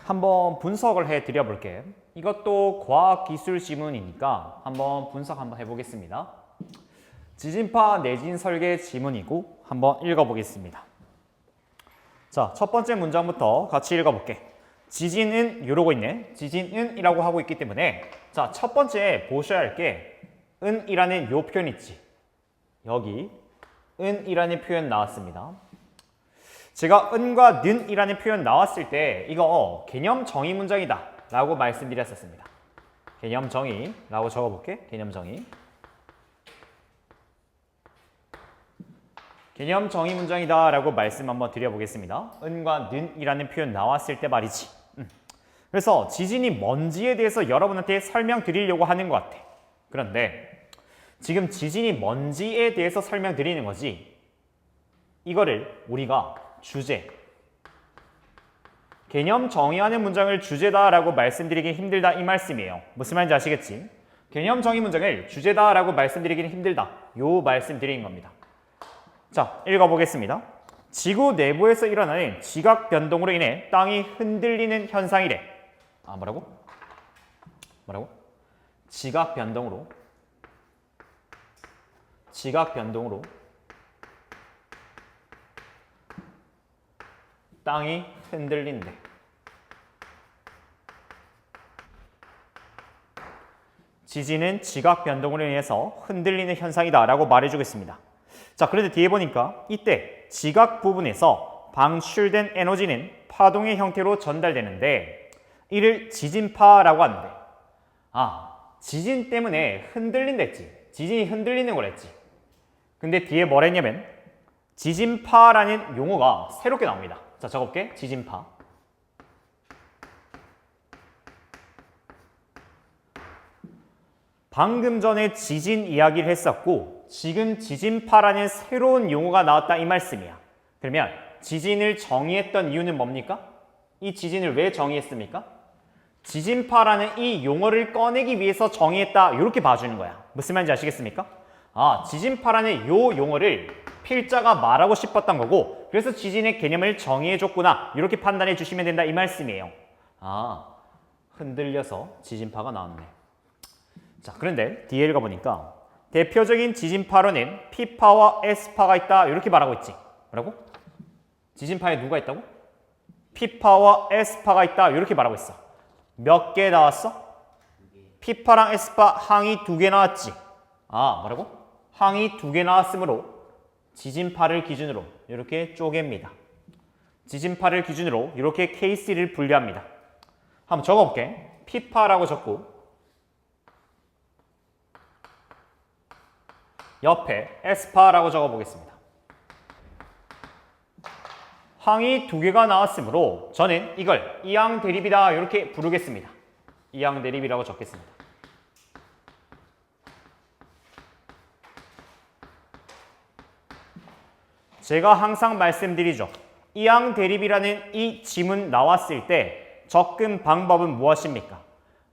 한번 분석을 해 드려 볼게요. 이것도 과학기술 지문이니까 한번 분석 한번 해보겠습니다. 지진파 내진 설계 지문이고 한번 읽어보겠습니다. 자, 첫 번째 문장부터 같이 읽어볼게. 지진은 이러고 있네. 지진은이라고 하고 있기 때문에 자, 첫 번째 보셔야 할 게 은이라는 요 표현 있지. 여기 은이라는 표현 나왔습니다. 제가 은과 는이라는 표현 나왔을 때 이거 개념 정의 문장이다 라고 말씀드렸었습니다. 개념 정의라고 적어볼게. 개념 정의. 개념 정의 문장이다 라고 말씀 한번 드려보겠습니다. 은과 는이라는 표현 나왔을 때 말이지. 그래서 지진이 뭔지에 대해서 여러분한테 설명드리려고 하는 것 같아. 그런데 지금 지진이 뭔지에 대해서 설명드리는 거지. 이거를 우리가 주제, 개념 정의하는 문장을 주제다라고 말씀드리기 힘들다 이 말씀이에요. 무슨 말인지 아시겠지? 개념 정의 문장을 주제다라고 말씀드리기는 힘들다. 요 말씀 드리는 겁니다. 자, 읽어보겠습니다. 지구 내부에서 일어나는 지각 변동으로 인해 땅이 흔들리는 현상이래. 아, 뭐라고? 지각 변동으로 땅이 흔들린대. 지진은 지각 변동으로 인해서 흔들리는 현상이다 라고 말해주겠습니다. 자, 그런데 뒤에 보니까 이때 지각 부분에서 방출된 에너지는 파동의 형태로 전달되는데 이를 지진파라고 하는데, 아, 지진 때문에 흔들린다 했지. 지진이 흔들리는 거랬지. 근데 뒤에 뭐랬냐면 지진파라는 용어가 새롭게 나옵니다. 자, 적어볼게. 지진파. 방금 전에 지진 이야기를 했었고 지금 지진파라는 새로운 용어가 나왔다 이 말씀이야. 그러면 지진을 정의했던 이유는 뭡니까? 이 지진을 왜 정의했습니까? 지진파라는 이 용어를 꺼내기 위해서 정의했다 이렇게 봐주는 거야. 무슨 말인지 아시겠습니까? 아, 지진파라는 요 용어를 필자가 말하고 싶었던 거고 그래서 지진의 개념을 정의해줬구나 이렇게 판단해 주시면 된다 이 말씀이에요. 아, 흔들려서 지진파가 나왔네. 자, 그런데 뒤에 읽어보니까 대표적인 지진파로는 P파와 S파가 있다 이렇게 말하고 있지. 뭐라고? 지진파에 누가 있다고? P파와 S파가 있다 이렇게 말하고 있어. 몇 개 나왔어? P파랑 S파 항이 2개 나왔지. 아, 뭐라고? 항이 2개 나왔으므로 지진파를 기준으로 이렇게 쪼갭니다. 지진파를 기준으로 이렇게 케이스를 분류합니다. 한번 적어볼게. P파라고 적고 옆에 S파라고 적어보겠습니다. 항이 2개가 나왔으므로 저는 이걸 이항 대립이다 이렇게 부르겠습니다. 이항 대립이라고 적겠습니다. 제가 항상 말씀드리죠. 이항 대립이라는 이 지문 나왔을 때 접근 방법은 무엇입니까?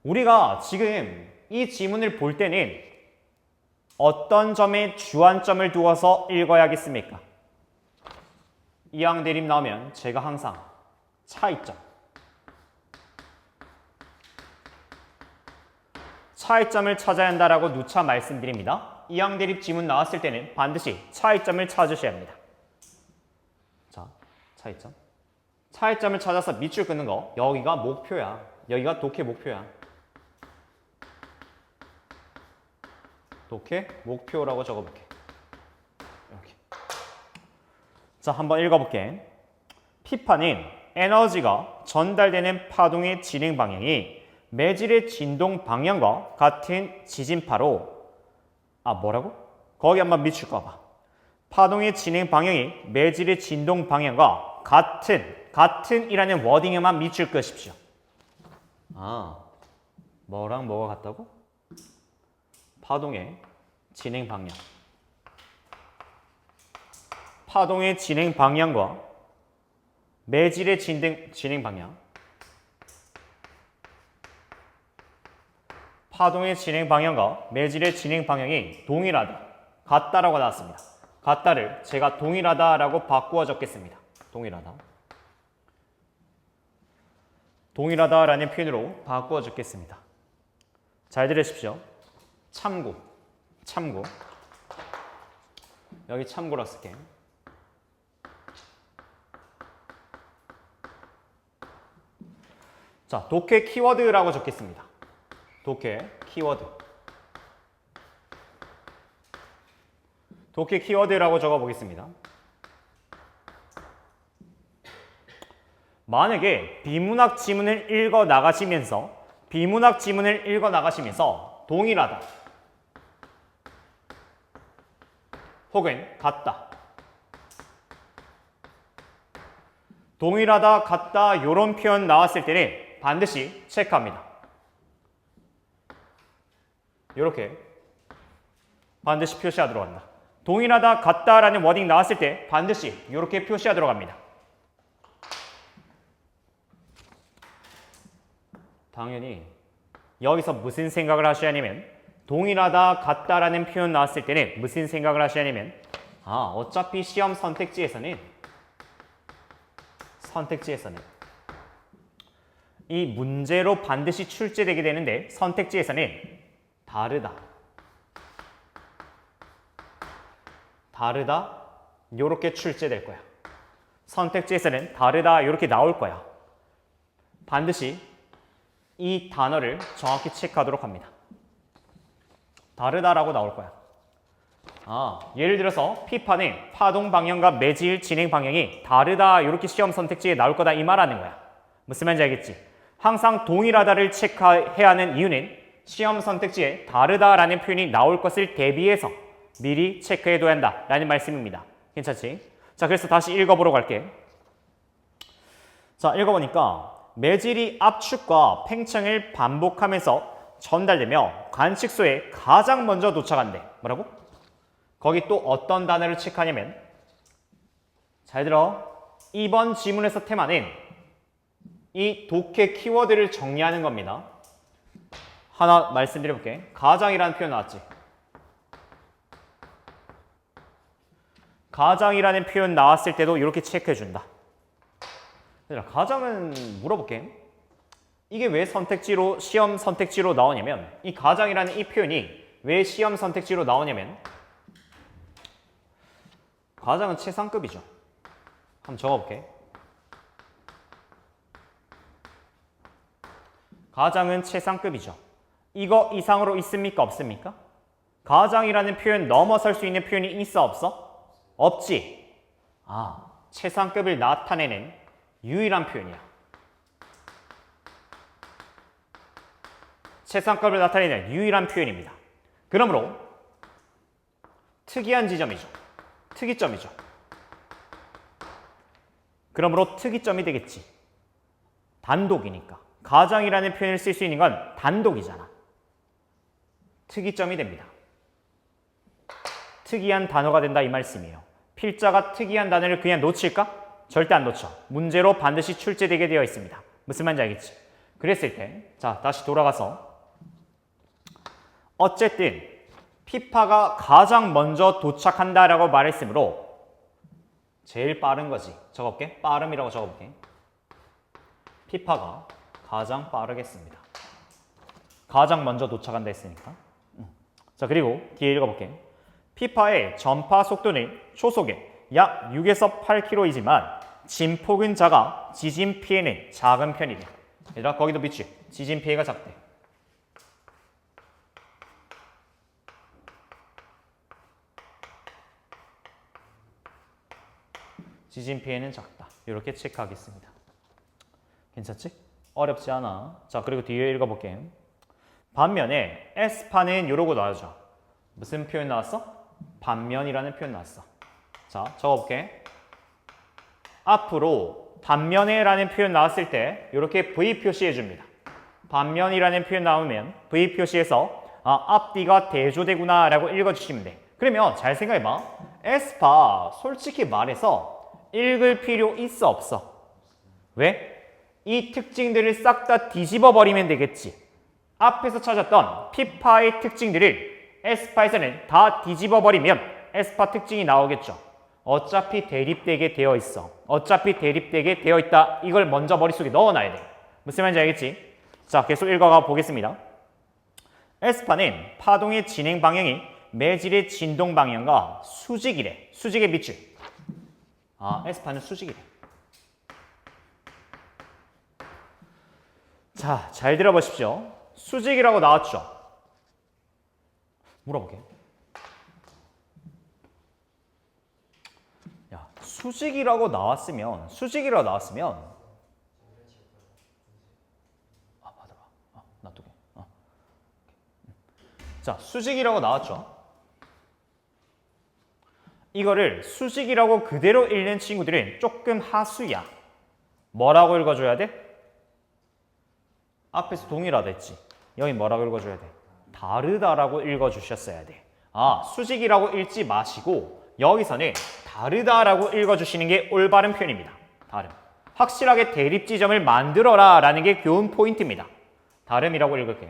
우리가 지금 이 지문을 볼 때는 어떤 점에 주안점을 두어서 읽어야겠습니까? 이항 대립 나오면 제가 항상 차이점을 찾아야 한다라고 누차 말씀드립니다. 이항 대립 지문 나왔을 때는 반드시 차이점을 찾으셔야 합니다. 자, 차이점을 찾아서 밑줄 긋는 거 여기가 목표야. 여기가 독해 목표야. 독해 목표라고 적어볼게. 이렇게. 자, 한번 읽어볼게. P파는 에너지가 전달되는 파동의 진행 방향이 매질의 진동 방향과 같은 지진파로 뭐라고? 거기 한번 밑줄 꺼봐. 파동의 진행 방향이 매질의 진동 방향과 같은이라는 워딩에만 밑줄 끄십시오. 아, 뭐랑 뭐가 같다고? 파동의 진행 방향. 파동의 진행 방향과 매질의 진행 방향. 파동의 진행 방향과 매질의 진행 방향이 동일하다, 같다라고 나왔습니다. 같다를 제가 동일하다라고 바꾸어 적겠습니다. 동일하다. 동일하다라는 표현으로 바꾸어 적겠습니다. 잘 들으십시오. 참고. 여기 참고로 쓸게요. 자, 독해 키워드라고 적겠습니다. 독해 키워드라고 적어보겠습니다. 만약에 비문학 지문을 읽어 나가시면서 동일하다 혹은 같다, 동일하다, 같다 이런 표현 나왔을 때는 반드시 체크합니다. 이렇게 반드시 표시하도록 한다. 동일하다, 같다라는 워딩 나왔을 때 반드시 이렇게 표시하도록 합니다. 당연히 여기서 무슨 생각을 하셔야 하냐면 동일하다, 같다라는 표현 나왔을 때는 무슨 생각을 하셔야 하냐면 어차피 시험 선택지에서는 이 문제로 반드시 출제되게 되는데 선택지에서는 다르다 요렇게 출제될 거야. 선택지에서는 다르다 요렇게 나올 거야. 반드시 이 단어를 정확히 체크하도록 합니다. 다르다라고 나올 거야. 예를 들어서 피파는 파동 방향과 매질 진행 방향이 다르다 이렇게 시험 선택지에 나올 거다 이 말하는 거야. 무슨 말인지 알겠지? 항상 동일하다를 체크해야 하는 이유는 시험 선택지에 다르다라는 표현이 나올 것을 대비해서 미리 체크해둬야 한다라는 말씀입니다. 괜찮지? 자, 그래서 다시 읽어보러 갈게. 자, 읽어보니까 매질이 압축과 팽창을 반복하면서 전달되며 관측소에 가장 먼저 도착한대. 뭐라고? 거기 또 어떤 단어를 체크하냐면 잘 들어. 이번 지문에서 테마는 이 독해 키워드를 정리하는 겁니다. 하나 말씀드려볼게. 가장이라는 표현 나왔지? 가장이라는 표현 나왔을 때도 이렇게 체크해준다. 가장은 물어볼게. 이게 왜 선택지로 시험 선택지로 나오냐면 이 가장이라는 이 표현이 왜 시험 선택지로 나오냐면 가장은 최상급이죠. 한번 적어볼게. 가장은 최상급이죠. 이거 이상으로 있습니까? 없습니까? 가장이라는 표현 넘어설 수 있는 표현이 있어? 없어? 없지. 최상급을 나타내는 유일한 표현이야. 최상급을 나타내는 유일한 표현입니다. 그러므로 특이한 지점이죠. 특이점이죠. 그러므로 특이점이 되겠지. 단독이니까. 가장이라는 표현을 쓸 수 있는 건 단독이잖아. 특이점이 됩니다. 특이한 단어가 된다 이 말씀이에요. 필자가 특이한 단어를 그냥 놓칠까? 절대 안 놓쳐. 문제로 반드시 출제되게 되어 있습니다. 무슨 말인지 알겠지? 그랬을 때, 자, 다시 돌아가서 어쨌든 피파가 가장 먼저 도착한다라고 말했으므로 제일 빠른 거지. 적어볼게. 빠름이라고 적어볼게. 피파가 가장 빠르겠습니다. 가장 먼저 도착한다 했으니까. 자, 그리고 뒤에 읽어볼게. 피파의 전파 속도는 초속에 약 6에서 8km이지만 진폭은 작아 지진 피해는 작은 편이다. 얘들아, 거기도 믿지? 지진 피해가 작대. 지진 피해는 작다. 이렇게 체크하겠습니다. 괜찮지? 어렵지 않아. 자, 그리고 뒤에 읽어볼게. 반면에 S파는 이러고 나오죠. 무슨 표현 나왔어? 반면이라는 표현 나왔어. 자, 적어볼게. 앞으로 반면에라는 표현 나왔을 때 이렇게 V 표시해 줍니다. 반면이라는 표현 나오면 V 표시해서 앞뒤가 대조되구나 라고 읽어주시면 돼. 그러면 잘 생각해봐. S파 솔직히 말해서 읽을 필요 있어 없어? 왜? 이 특징들을 싹 다 뒤집어 버리면 되겠지. 앞에서 찾았던 P파의 특징들을 S파에서는 다 뒤집어 버리면 S파 특징이 나오겠죠. 어차피 대립되게 되어 있어. 어차피 대립되게 되어 있다. 이걸 먼저 머릿속에 넣어놔야 돼. 무슨 말인지 알겠지? 자, 계속 읽어가 보겠습니다. S파는 파동의 진행 방향이 매질의 진동 방향과 수직이래. 수직의 밑줄. S파는 수직이래. 자, 잘 들어보십시오. 수직이라고 나왔죠? 물어볼게. 야, 수직이라고 나왔으면 받아봐. 놔두게. 자, 수직이라고 나왔죠? 이거를 수직이라고 그대로 읽는 친구들은 조금 하수야. 뭐라고 읽어줘야 돼? 앞에서 동일하다 했지. 여기 뭐라고 읽어줘야 돼? 다르다라고 읽어주셨어야 돼. 수직이라고 읽지 마시고 여기서는 다르다라고 읽어주시는 게 올바른 표현입니다. 다름. 확실하게 대립 지점을 만들어라 라는 게 교훈 포인트입니다. 다름이라고 읽을게.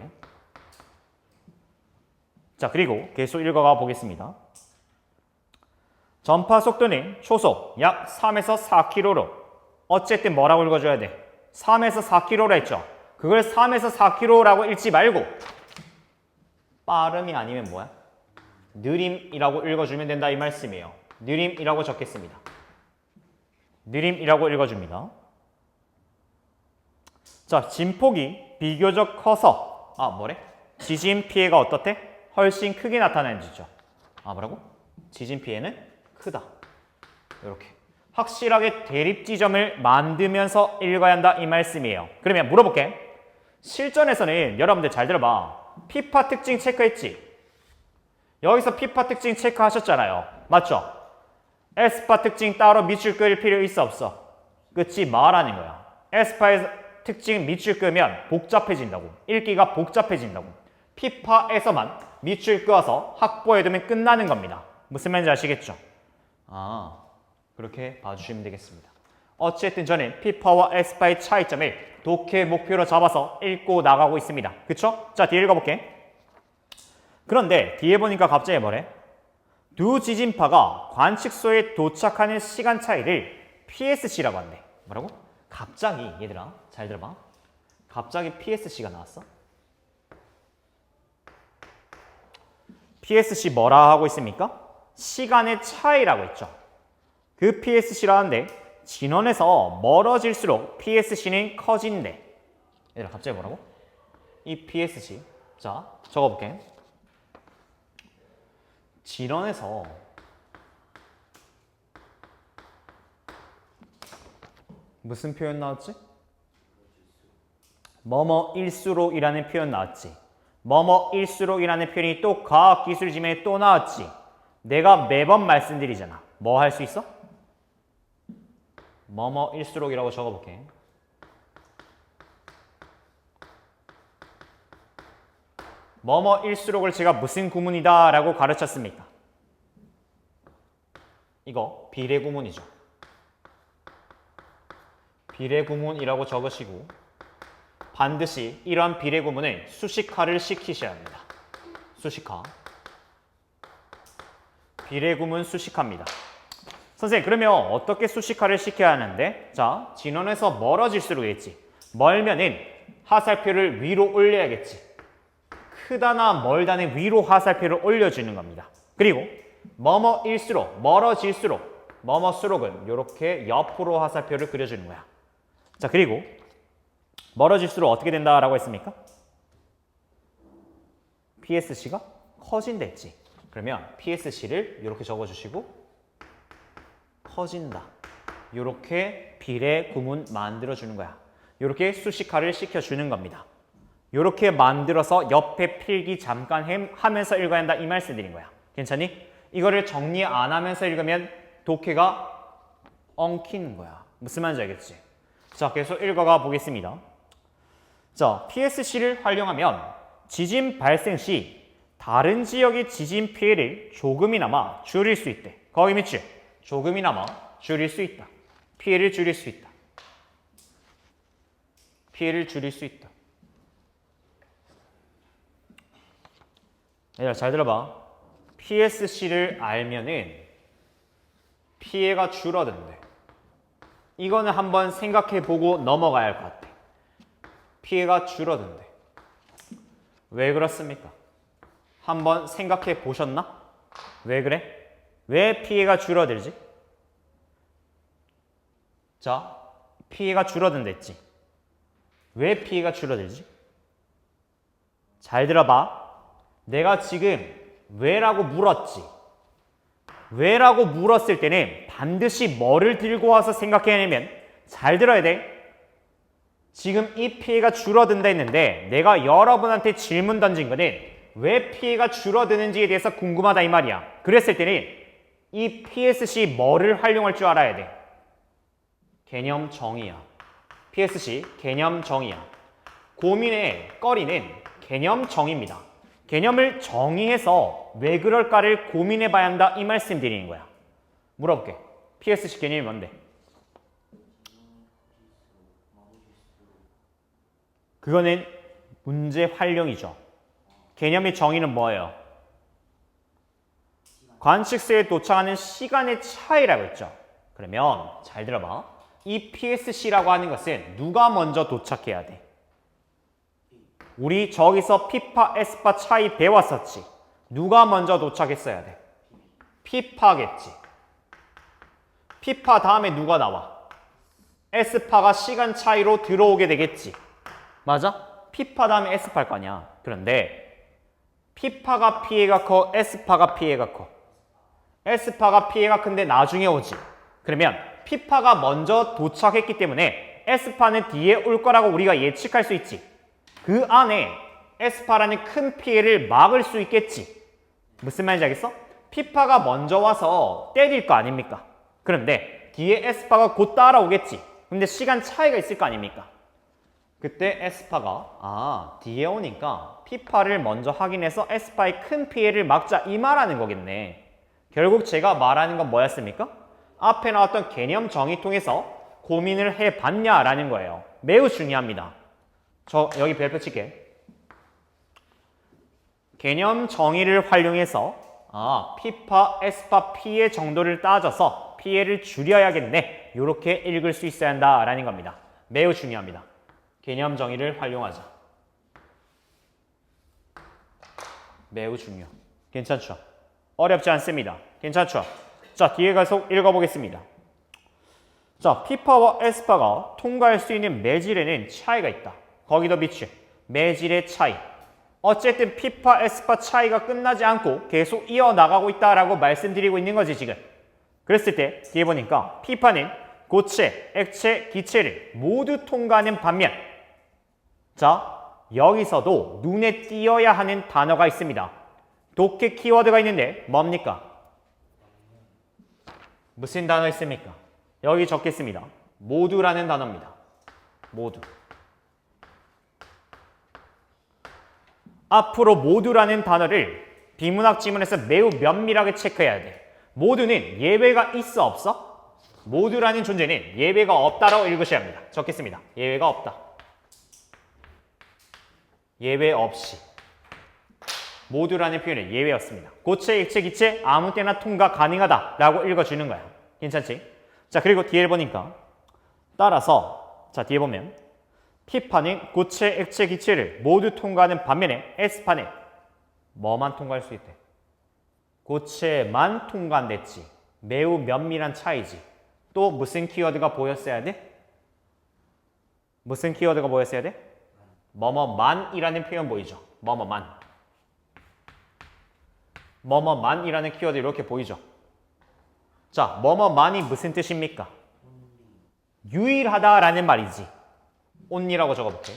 자, 그리고 계속 읽어가 보겠습니다. 전파 속도는 초속 약 3에서 4km로 어쨌든 뭐라고 읽어줘야 돼? 3에서 4km로 했죠? 그걸 3에서 4km라고 읽지 말고 빠름이 아니면 뭐야? 느림이라고 읽어주면 된다 이 말씀이에요. 느림이라고 적겠습니다. 느림이라고 읽어줍니다. 자, 진폭이 비교적 커서 뭐래? 지진 피해가 어떻대? 훨씬 크게 나타나는 지죠. 뭐라고? 지진 피해는 크다. 이렇게 확실하게 대립 지점을 만들면서 읽어야 한다 이 말씀이에요. 그러면 물어볼게. 실전에서는 여러분들 잘 들어봐. 피파 특징 체크했지? 여기서 피파 특징 체크하셨잖아요. 맞죠? S파 특징 따로 밑줄 그릴 필요 있어 없어? 그치? 말하는 거야. S파의 특징 밑줄 끄면 복잡해진다고. 읽기가 복잡해진다고. 피파에서만 밑줄 그어서 확보해두면 끝나는 겁니다. 무슨 말인지 아시겠죠? 그렇게 봐주시면 되겠습니다. 어쨌든 저는 피파와 S파의 차이점을 독해 목표로 잡아서 읽고 나가고 있습니다. 그쵸? 자, 뒤에 읽어볼게. 그런데 뒤에 보니까 갑자기 뭐래? 두 지진파가 관측소에 도착하는 시간 차이를 PSC라고 한대. 뭐라고? 갑자기, 얘들아 잘 들어봐. 갑자기 PSC가 나왔어? PSC 뭐라 하고 있습니까? 시간의 차이라고 했죠. 그 PSC라는데 진원에서 멀어질수록 PSC는 커진대. 얘들아 갑자기 뭐라고? 이 PSC. 자, 적어볼게. 진원에서 무슨 표현 나왔지? 뭐뭐일수록이라는 표현 나왔지. 뭐뭐일수록이라는 표현이 또 과학기술지면에 또 나왔지. 내가 매번 말씀드리잖아. 뭐 할 수 있어? 뭐뭐일수록이라고 적어볼게. 뭐뭐일수록을 제가 무슨 구문이다 라고 가르쳤습니까? 이거 비례구문이죠. 비례구문이라고 적으시고 반드시 이러한 비례구문을 수식화를 시키셔야 합니다. 수식화. 비례구문 수식화입니다. 선생님, 그러면 어떻게 수식화를 시켜야 하는데? 자, 진원에서 멀어질수록 했지. 멀면은 하살표를 위로 올려야겠지. 크다나 멀다는 위로 하살표를 올려주는 겁니다. 그리고 뭐뭐일수록, 멀어질수록, 뭐뭐수록은 이렇게 옆으로 하살표를 그려주는 거야. 자, 그리고 멀어질수록 어떻게 된다라고 했습니까? PSC가 커진다 했지. 그러면 PSC를 이렇게 적어주시고 커진다. 이렇게 비례 구문 만들어주는 거야. 이렇게 수식화를 시켜주는 겁니다. 이렇게 만들어서 옆에 필기 잠깐 하면서 읽어야 한다 이 말씀 드린 거야. 괜찮니? 이거를 정리 안 하면서 읽으면 독해가 엉키는 거야. 무슨 말인지 알겠지? 자, 계속 읽어가 보겠습니다. 자, PSC를 활용하면 지진 발생 시 다른 지역의 지진 피해를 조금이나마 줄일 수 있대. 거기 밑줄. 조금이나마 줄일 수 있다. 피해를 줄일 수 있다. 피해를 줄일 수 있다. 얘들아 잘 들어봐. PSC를 알면은 피해가 줄어든대. 이거는 한번 생각해보고 넘어가야 할 것 같아. 피해가 줄어든대. 왜 그렇습니까? 한번 생각해 보셨나? 왜 그래? 왜 피해가 줄어들지? 자, 피해가 줄어든댔지. 왜 피해가 줄어들지? 잘 들어봐. 내가 지금 왜라고 물었지. 왜라고 물었을 때는 반드시 뭐를 들고 와서 생각해야 하냐면 잘 들어야 돼. 지금 이 피해가 줄어든다 했는데 내가 여러분한테 질문 던진 거는 왜 피해가 줄어드는지에 대해서 궁금하다 이 말이야. 그랬을 때는 이 PSC 뭐를 활용할 줄 알아야 돼. 개념 정의야. PSC 개념 정의야. 고민의 거리는 개념 정의입니다. 개념을 정의해서 왜 그럴까를 고민해 봐야 한다 이 말씀 드리는 거야. 물어볼게. PSC 개념이 뭔데? 그거는 문제 활용이죠. 개념의 정의는 뭐예요? 관측소에 도착하는 시간의 차이라고 했죠. 그러면 잘 들어봐. 이 PSC라고 하는 것은 누가 먼저 도착해야 돼? 우리 저기서 P파, S파 차이 배웠었지. 누가 먼저 도착했어야 돼? P파겠지. P파 다음에 누가 나와? S파가 시간 차이로 들어오게 되겠지. 맞아? P파 다음에 S파일 거 아니야. 그런데 P파가 피해가 커, S파가 피해가 커. S파가 피해가 큰데 나중에 오지. 그러면 P파가 먼저 도착했기 때문에 S파는 뒤에 올 거라고 우리가 예측할 수 있지. 그 안에 S파라는 큰 피해를 막을 수 있겠지. 무슨 말인지 알겠어? P파가 먼저 와서 때릴 거 아닙니까? 그런데 뒤에 S파가 곧 따라오겠지. 근데 시간 차이가 있을 거 아닙니까? 그때 S파가 뒤에 오니까 P파를 먼저 확인해서 S파의 큰 피해를 막자 이 말하는 거겠네. 결국 제가 말하는 건 뭐였습니까? 앞에 나왔던 개념 정의 통해서 고민을 해봤냐라는 거예요. 매우 중요합니다. 저 여기 별표 칠게. 개념 정의를 활용해서 P파, S파 피해 정도를 따져서 피해를 줄여야겠네. 이렇게 읽을 수 있어야 한다라는 겁니다. 매우 중요합니다. 개념 정의를 활용하자. 매우 중요. 괜찮죠? 어렵지 않습니다. 괜찮죠? 자, 뒤에 가서 읽어보겠습니다. 자, P파와 S파가 통과할 수 있는 매질에는 차이가 있다. 거기도 비추. 매질의 차이. 어쨌든 P파, S파 차이가 끝나지 않고 계속 이어나가고 있다라고 말씀드리고 있는 거지 지금. 그랬을 때 뒤에 보니까 P파는 고체, 액체, 기체를 모두 통과하는 반면 자, 여기서도 눈에 띄어야 하는 단어가 있습니다. 독해 키워드가 있는데 뭡니까? 무슨 단어 있습니까? 여기 적겠습니다. 모두라는 단어입니다. 모두. 앞으로 모두라는 단어를 비문학 지문에서 매우 면밀하게 체크해야 돼. 모두는 예외가 있어 없어? 모두라는 존재는 예외가 없다라고 읽으셔야 합니다. 적겠습니다. 예외가 없다. 예외 없이. 모두라는 표현은 예외였습니다. 고체, 액체, 기체 아무 때나 통과 가능하다라고 읽어주는 거야. 괜찮지? 자, 그리고 뒤에 보니까 따라서 자, 뒤에 보면 P파는 고체, 액체, 기체를 모두 통과하는 반면에 S파는 뭐만 통과할 수 있대? 고체만 통과한댔지. 매우 면밀한 차이지. 또 무슨 키워드가 보였어야 돼? 무슨 키워드가 보였어야 돼? 뭐뭐만이라는 표현 보이죠? 뭐뭐만. 뭐뭐만이라는 키워드 이렇게 보이죠? 자, 뭐뭐만이 무슨 뜻입니까? 유일하다라는 말이지. only라고 적어볼게.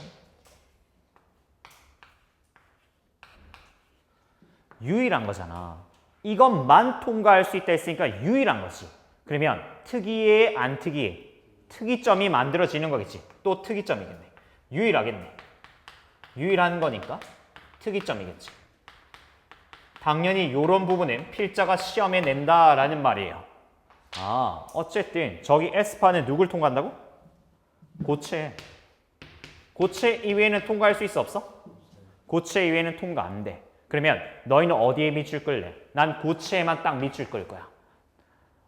유일한 거잖아. 이것만 통과할 수 있다 했으니까 유일한 거지. 그러면 특이해, 안 특이해? 특이점이 만들어지는 거겠지. 또 특이점이겠네. 유일하겠네. 유일한 거니까 특이점이겠지. 당연히 이런 부분은 필자가 시험에 낸다라는 말이에요. 어쨌든 저기 S파는 누굴 통과한다고? 고체. 고체 이외에는 통과할 수 있어 없어? 고체 이외에는 통과 안 돼. 그러면 너희는 어디에 밑줄 끌래? 난 고체에만 딱 밑줄 끌 거야.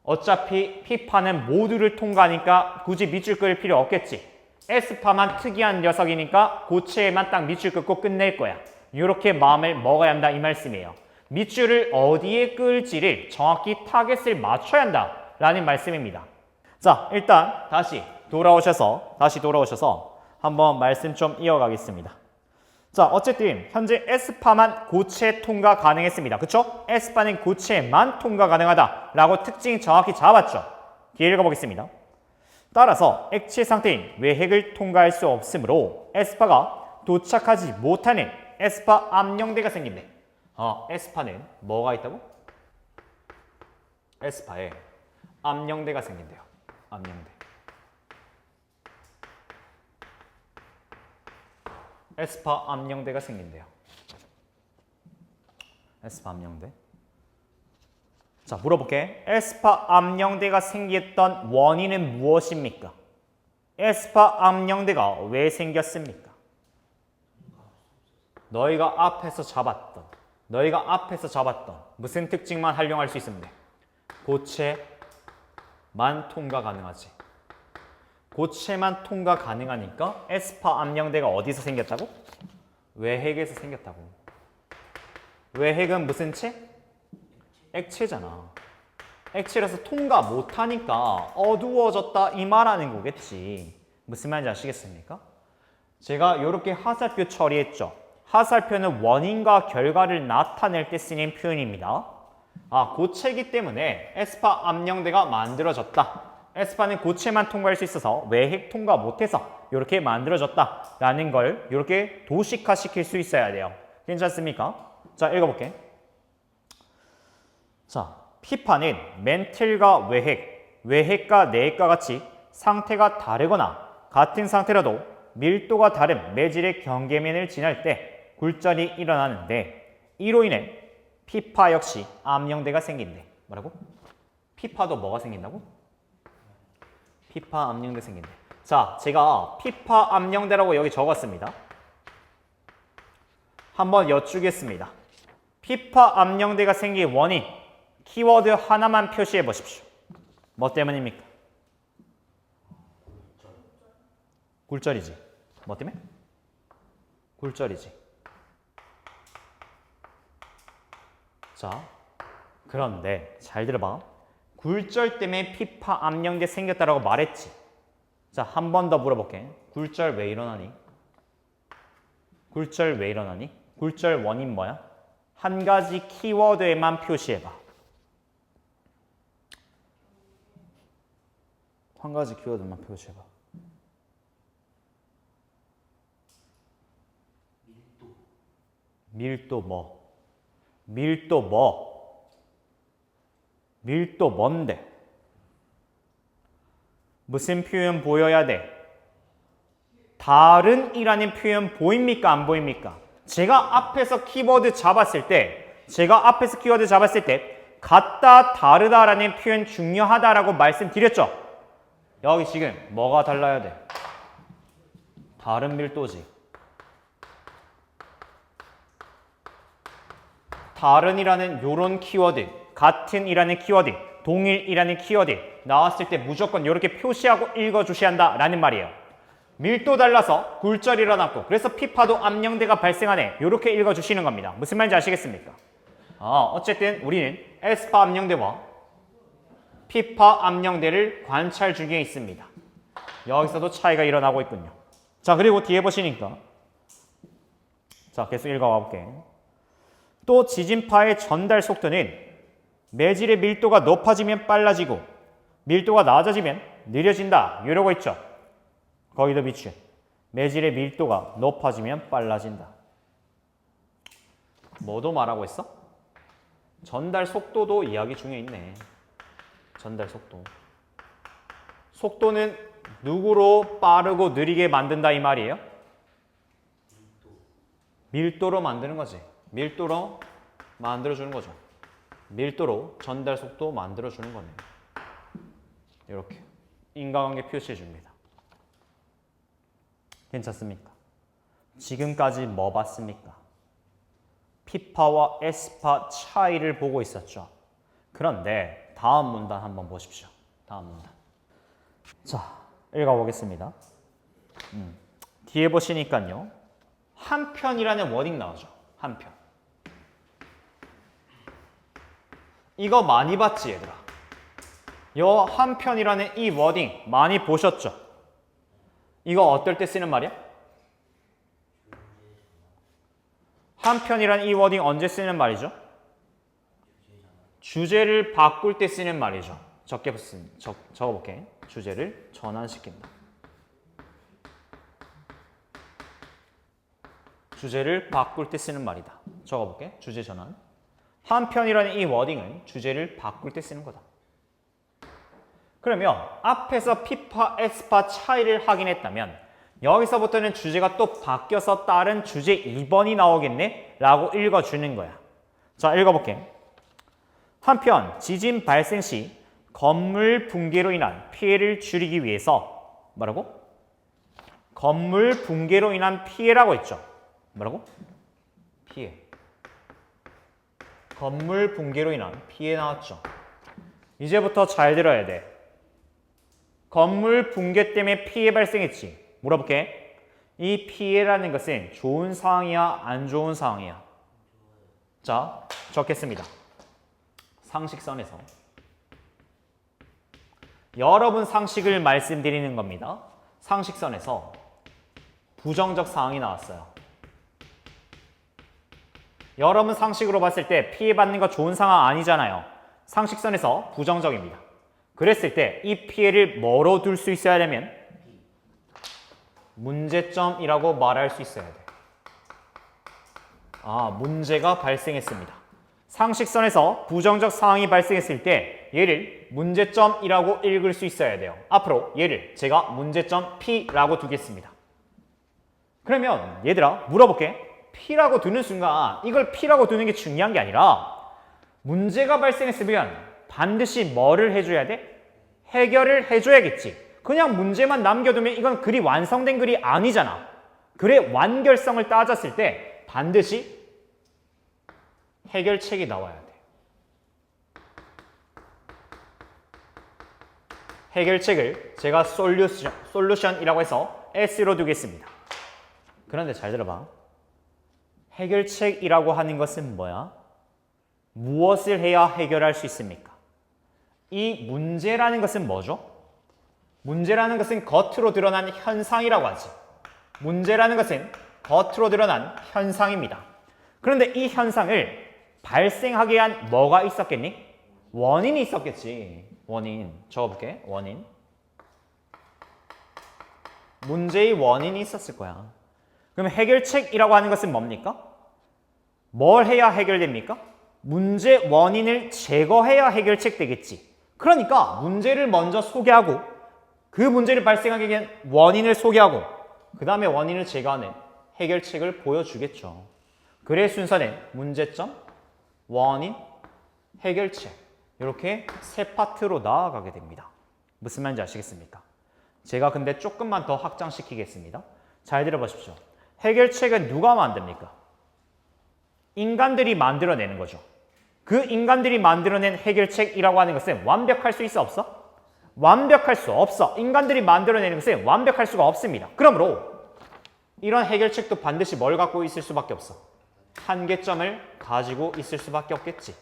어차피 P파는 모두를 통과하니까 굳이 밑줄 끌 필요 없겠지. 에스파만 특이한 녀석이니까 고체에만 딱 밑줄 긋고 끝낼 거야. 이렇게 마음을 먹어야 한다 이 말씀이에요. 밑줄을 어디에 끌지를 정확히 타겟을 맞춰야 한다 라는 말씀입니다. 자, 일단 다시 돌아오셔서 한번 말씀 좀 이어가겠습니다. 자, 어쨌든 현재 에스파만 고체 통과 가능했습니다. 그쵸? 에스파는 고체만 통과 가능하다 라고 특징 정확히 잡았죠. 뒤에 읽어보겠습니다. 따라서 액체 상태인 외핵을 통과할 수 없으므로 에스파가 도착하지 못하는 에스파 압력대가 생긴대. 에스파는 뭐가 있다고? 에스파에 압력대가 생긴대요. 압력대. 에스파 압력대가 생긴대요. 에스파 압력대. 자, 물어볼게. 에스파 압력대가 생겼던 원인은 무엇입니까? 에스파 압력대가 왜 생겼습니까? 너희가 앞에서 잡았던 무슨 특징만 활용할 수 있으면 돼? 고체만 통과 가능하지. 고체만 통과 가능하니까 에스파 압력대가 어디서 생겼다고? 외핵에서 생겼다고. 외핵은 무슨 체? 액체잖아. 액체라서 통과 못하니까 어두워졌다 이 말하는 거겠지. 무슨 말인지 아시겠습니까? 제가 이렇게 하살표 처리했죠. 하살표는 원인과 결과를 나타낼 때 쓰는 표현입니다. 고체이기 때문에 에스파 압력대가 만들어졌다. 에스파는 고체만 통과할 수 있어서 외핵 통과 못해서 이렇게 만들어졌다 라는 걸 이렇게 도식화 시킬 수 있어야 돼요. 괜찮습니까? 자, 읽어볼게. 자, 피파는 멘틀과 외핵과 내핵과 같이 상태가 다르거나 같은 상태라도 밀도가 다른 매질의 경계면을 지날 때 굴절이 일어나는데 이로 인해 피파 역시 압력대가 생긴대. 뭐라고? 피파도 뭐가 생긴다고? 피파 압력대 생긴대. 자, 제가 피파 압력대라고 여기 적었습니다. 한번 여쭈겠습니다. 피파 압력대가 생긴 원인 키워드 하나만 표시해 보십시오. 뭐 때문입니까? 굴절이지. 뭐 때문에? 굴절이지. 자, 그런데 잘 들어봐. 굴절 때문에 피파 압력대 생겼다라고 말했지. 자, 한 번 더 물어볼게. 굴절 왜 일어나니? 굴절 왜 일어나니? 굴절 원인 뭐야? 한 가지 키워드에만 표시해봐. 한 가지 키워드만 표시해봐. 밀도 뭐? 밀도 뭐? 밀도 뭔데? 무슨 표현 보여야 돼? 다른 이라는 표현 보입니까? 안 보입니까? 제가 앞에서 키워드 잡았을 때 같다, 다르다라는 표현 중요하다라고 말씀드렸죠? 여기 지금 뭐가 달라야 돼? 다른 밀도지. 다른이라는 요런 키워드, 같은이라는 키워드, 동일이라는 키워드 나왔을 때 무조건 이렇게 표시하고 읽어주셔야 한다라는 말이에요. 밀도 달라서 굴절이 일어났고 그래서 피파도 압력대가 발생하네. 이렇게 읽어주시는 겁니다. 무슨 말인지 아시겠습니까? 어쨌든 우리는 에스파 압력대와 피파 압력대를 관찰 중에 있습니다. 여기서도 차이가 일어나고 있군요. 자, 그리고 뒤에 보시니까 자, 계속 읽어가 볼게. 또 지진파의 전달 속도는 매질의 밀도가 높아지면 빨라지고 밀도가 낮아지면 느려진다. 이러고 있죠. 거기도 비추. 매질의 밀도가 높아지면 빨라진다. 뭐도 말하고 있어? 전달 속도도 이야기 중에 있네. 전달 속도. 속도는 누구로 빠르고 느리게 만든다 이 말이에요? 밀도로 만드는 거지. 밀도로 만들어주는 거죠. 밀도로 전달 속도 만들어주는 거네. 이렇게 인과관계 표시해 줍니다. 괜찮습니까? 지금까지 뭐 봤습니까? 피파와 에스파 차이를 보고 있었죠. 그런데 다음 문단 한번 보십시오. 다음 문단. 자, 읽어보겠습니다. 뒤에 보시니까요. 한편이라는 워딩 나오죠. 한편. 이거 많이 봤지 얘들아. 요 한편이라는 이 워딩 많이 보셨죠? 이거 어떨 때 쓰는 말이야? 한편이라는 이 워딩 언제 쓰는 말이죠? 주제를 바꿀 때 쓰는 말이죠. 적어볼게. 주제를 전환시킨다. 주제를 바꿀 때 쓰는 말이다. 적어볼게. 주제 전환. 한편이라는 이 워딩은 주제를 바꿀 때 쓰는 거다. 그러면 앞에서 P파, S파 차이를 확인했다면 여기서부터는 주제가 또 바뀌어서 다른 주제 2번이 나오겠네? 라고 읽어주는 거야. 자, 읽어볼게. 한편 지진 발생 시 건물 붕괴로 인한 피해를 줄이기 위해서 뭐라고? 건물 붕괴로 인한 피해라고 했죠. 뭐라고? 피해. 건물 붕괴로 인한 피해 나왔죠. 이제부터 잘 들어야 돼. 건물 붕괴 때문에 피해 발생했지. 물어볼게. 이 피해라는 것은 좋은 상황이야? 안 좋은 상황이야? 자, 적겠습니다. 상식선에서. 여러분 상식을 말씀드리는 겁니다. 상식선에서 부정적 상황이 나왔어요. 여러분 상식으로 봤을 때 피해받는 거 좋은 상황 아니잖아요. 상식선에서 부정적입니다. 그랬을 때 이 피해를 뭐로 둘 수 있어야 되면 문제점이라고 말할 수 있어야 돼. 문제가 발생했습니다. 상식선에서 부정적 상황이 발생했을 때 얘를 문제점이라고 읽을 수 있어야 돼요. 앞으로 얘를 제가 문제점 P라고 두겠습니다. 그러면 얘들아 물어볼게. P라고 두는 순간 이걸 P라고 두는 게 중요한 게 아니라 문제가 발생했으면 반드시 뭐를 해줘야 돼? 해결을 해줘야겠지. 그냥 문제만 남겨두면 이건 글이 완성된 글이 아니잖아. 글의 완결성을 따졌을 때 반드시 해결책이 나와야 돼. 해결책을 제가 솔루션이라고 해서 S로 두겠습니다. 그런데 잘 들어봐. 해결책이라고 하는 것은 뭐야? 무엇을 해야 해결할 수 있습니까? 이 문제라는 것은 뭐죠? 문제라는 것은 겉으로 드러난 현상이라고 하지. 문제라는 것은 겉으로 드러난 현상입니다. 그런데 이 현상을 발생하게 한 뭐가 있었겠니? 원인이 있었겠지. 원인. 적어볼게. 원인. 문제의 원인이 있었을 거야. 그럼 해결책이라고 하는 것은 뭡니까? 뭘 해야 해결됩니까? 문제 원인을 제거해야 해결책 되겠지. 그러니까 문제를 먼저 소개하고 그 문제를 발생하게 된 원인을 소개하고 그 다음에 원인을 제거하는 해결책을 보여주겠죠. 글의 순서는 문제점, 원인, 해결책 이렇게 세 파트로 나아가게 됩니다. 무슨 말인지 아시겠습니까? 제가 근데 조금만 더 확장시키겠습니다. 잘 들어보십시오. 해결책은 누가 만듭니까? 인간들이 만들어내는 거죠. 그 인간들이 만들어낸 해결책이라고 하는 것은 완벽할 수 있어 없어? 완벽할 수 없어. 인간들이 만들어내는 것은 완벽할 수가 없습니다. 그러므로 이런 해결책도 반드시 뭘 갖고 있을 수밖에 없어? 한계점을 가지고 있을 수밖에 없겠지.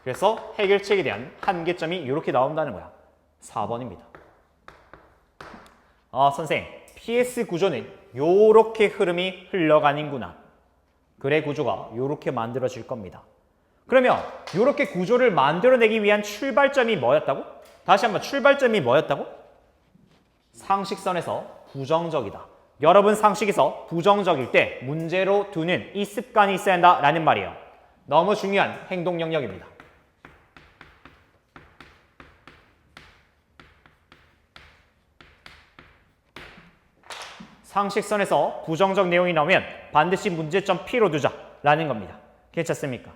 그래서 해결책에 대한 한계점이 이렇게 나온다는 거야. 4번입니다. 선생님, PS 구조는 요렇게 흐름이 흘러가는구나. 글의 구조가 요렇게 만들어질 겁니다. 그러면 요렇게 구조를 만들어내기 위한 출발점이 뭐였다고? 다시 한번 출발점이 뭐였다고? 상식선에서 부정적이다. 여러분 상식에서 부정적일 때 문제로 두는 이 습관이 있어야 한다라는 말이에요. 너무 중요한 행동 영역입니다. 상식선에서 부정적 내용이 나오면 반드시 문제점 P로 두자라는 겁니다. 괜찮습니까?